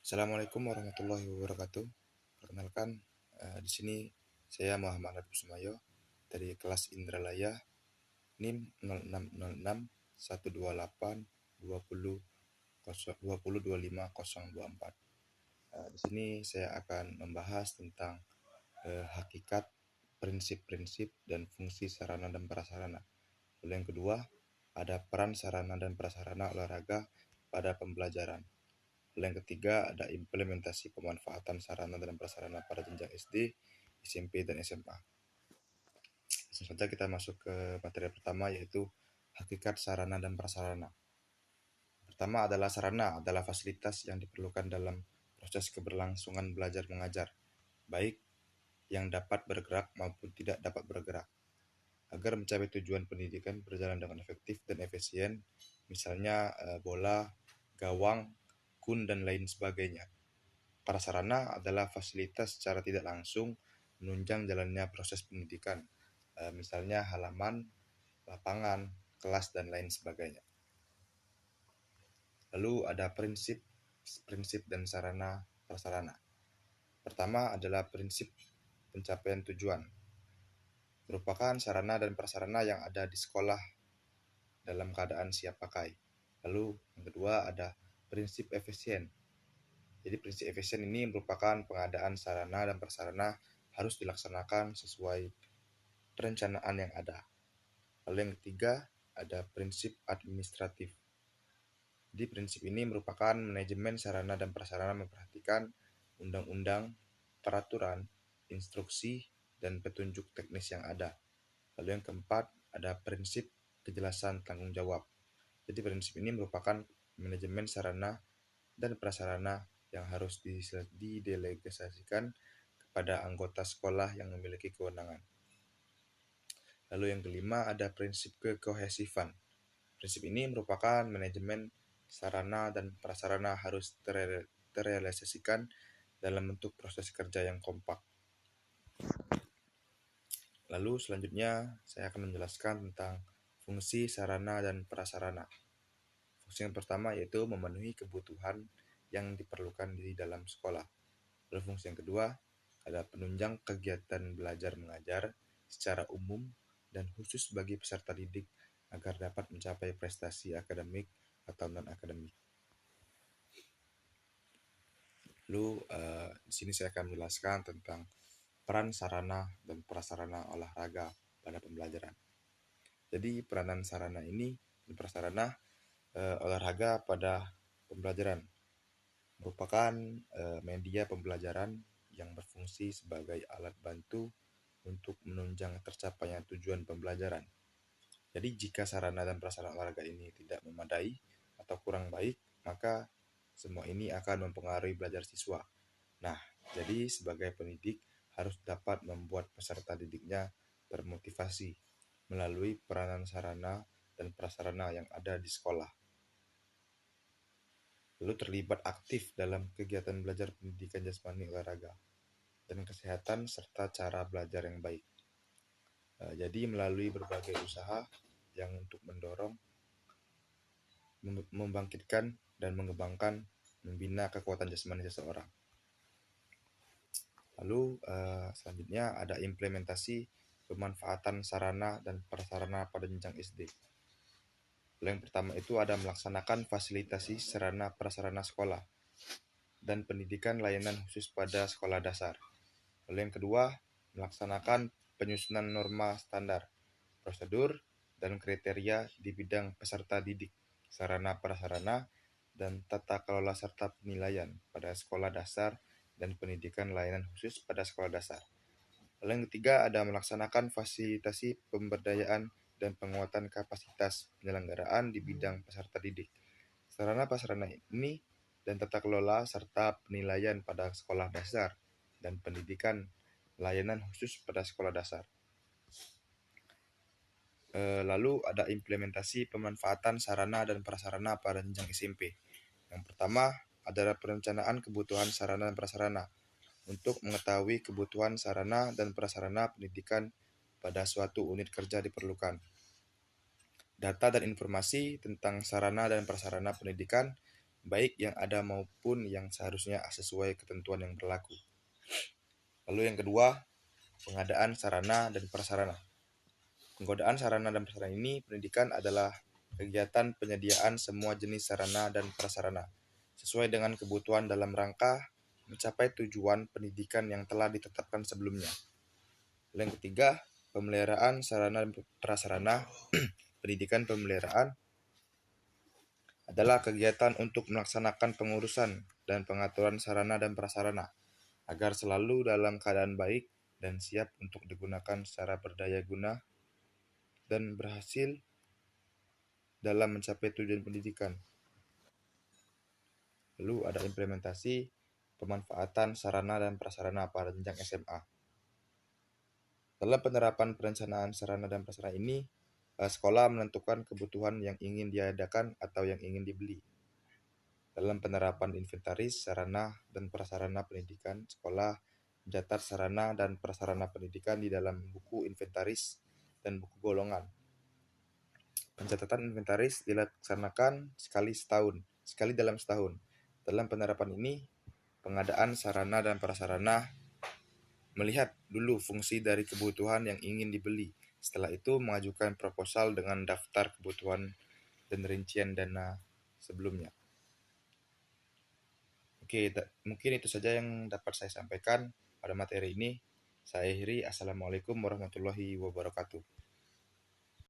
Assalamualaikum warahmatullahi wabarakatuh. Perkenalkan, di sini saya Muhammad Habib Sumayo dari kelas Indralaya NIM 0666 128 20 20 25 024. Di sini saya akan membahas tentang hakikat, prinsip-prinsip, dan fungsi sarana dan prasarana. Lalu yang kedua, ada peran sarana dan prasarana olahraga pada pembelajaran. Lalu yang ketiga, ada implementasi pemanfaatan sarana dan prasarana pada jenjang SD, SMP, dan SMA. Langsung saja kita masuk ke materi pertama, yaitu hakikat sarana dan prasarana. Pertama adalah sarana adalah fasilitas yang diperlukan dalam proses keberlangsungan belajar mengajar, baik yang dapat bergerak maupun tidak dapat bergerak. Agar mencapai tujuan pendidikan berjalan dengan efektif dan efisien, misalnya bola, gawang, kun, dan lain sebagainya. Prasarana adalah fasilitas secara tidak langsung menunjang jalannya proses pendidikan, misalnya halaman, lapangan, kelas, dan lain sebagainya. Lalu ada prinsip dan sarana prasarana. Pertama adalah prinsip pencapaian tujuan. Merupakan sarana dan prasarana yang ada di sekolah dalam keadaan siap pakai. Lalu yang kedua ada prinsip efisien. Jadi prinsip efisien ini merupakan pengadaan sarana dan prasarana harus dilaksanakan sesuai perencanaan yang ada. Lalu yang ketiga ada prinsip administratif. Jadi prinsip ini merupakan manajemen sarana dan prasarana memperhatikan undang-undang, peraturan, instruksi, dan petunjuk teknis yang ada. Lalu yang keempat ada prinsip kejelasan tanggung jawab. Jadi prinsip ini merupakan manajemen sarana dan prasarana yang harus didelegasikan kepada anggota sekolah yang memiliki kewenangan. Lalu yang kelima ada prinsip kekohesifan. Prinsip ini merupakan manajemen sarana dan prasarana harus terrealisasikan dalam bentuk proses kerja yang kompak. Lalu selanjutnya saya akan menjelaskan tentang fungsi sarana dan prasarana. Fungsi yang pertama yaitu memenuhi kebutuhan yang diperlukan di dalam sekolah. Lalu fungsi yang kedua ada penunjang kegiatan belajar mengajar secara umum dan khusus bagi peserta didik agar dapat mencapai prestasi akademik atau non-akademik. Lalu di sini saya akan menjelaskan tentang peran sarana dan prasarana olahraga pada pembelajaran. Jadi peranan sarana ini dan prasarana olahraga pada pembelajaran merupakan media pembelajaran yang berfungsi sebagai alat bantu untuk menunjang tercapainya tujuan pembelajaran. Jadi jika sarana dan prasarana olahraga ini tidak memadai atau kurang baik, maka semua ini akan mempengaruhi belajar siswa. Nah, jadi sebagai pendidik harus dapat membuat peserta didiknya termotivasi melalui peranan sarana dan prasarana yang ada di sekolah. Lalu terlibat aktif dalam kegiatan belajar pendidikan jasmani, olahraga, dan kesehatan serta cara belajar yang baik. Jadi melalui berbagai usaha yang untuk mendorong, membangkitkan, dan mengembangkan, membina kekuatan jasmani seseorang. Lalu selanjutnya ada implementasi pemanfaatan sarana dan prasarana pada jenjang SD. Yang pertama itu ada melaksanakan fasilitasi sarana prasarana sekolah dan pendidikan layanan khusus pada sekolah dasar. Lalu yang kedua, melaksanakan penyusunan norma standar, prosedur, dan kriteria di bidang peserta didik, sarana prasarana, dan tata kelola serta penilaian pada sekolah dasar dan pendidikan layanan khusus pada sekolah dasar. Lalu yang ketiga ada melaksanakan fasilitasi pemberdayaan dan penguatan kapasitas penyelenggaraan di bidang peserta didik, sarana prasarana ini dan tata kelola serta penilaian pada sekolah dasar dan pendidikan layanan khusus pada sekolah dasar. Lalu ada implementasi pemanfaatan sarana dan prasarana pada jenjang SMP. Yang pertama adalah perencanaan kebutuhan sarana dan prasarana untuk mengetahui kebutuhan sarana dan prasarana pendidikan pada suatu unit kerja diperlukan. Data dan informasi tentang sarana dan prasarana pendidikan baik yang ada maupun yang seharusnya sesuai ketentuan yang berlaku. Lalu yang kedua, pengadaan sarana dan prasarana. Pengadaan sarana dan prasarana ini pendidikan adalah kegiatan penyediaan semua jenis sarana dan prasarana sesuai dengan kebutuhan dalam rangka mencapai tujuan pendidikan yang telah ditetapkan sebelumnya. Yang ketiga, pemeliharaan sarana dan prasarana. Pendidikan pemeliharaan adalah kegiatan untuk melaksanakan pengurusan dan pengaturan sarana dan prasarana agar selalu dalam keadaan baik dan siap untuk digunakan secara berdaya guna dan berhasil dalam mencapai tujuan pendidikan. Lalu ada implementasi pemanfaatan sarana dan prasarana pada jenjang SMA. Dalam penerapan perencanaan sarana dan prasarana ini, sekolah menentukan kebutuhan yang ingin diadakan atau yang ingin dibeli. Dalam penerapan inventaris sarana dan prasarana pendidikan, sekolah mencatat sarana dan prasarana pendidikan di dalam buku inventaris dan buku golongan. Pencatatan inventaris dilaksanakan sekali dalam setahun. Dalam penerapan ini, pengadaan sarana dan prasarana melihat dulu fungsi dari kebutuhan yang ingin dibeli. Setelah itu mengajukan proposal dengan daftar kebutuhan dan rincian dana sebelumnya. Oke, mungkin itu saja yang dapat saya sampaikan pada materi ini. Saya akhiri. Assalamualaikum warahmatullahi wabarakatuh.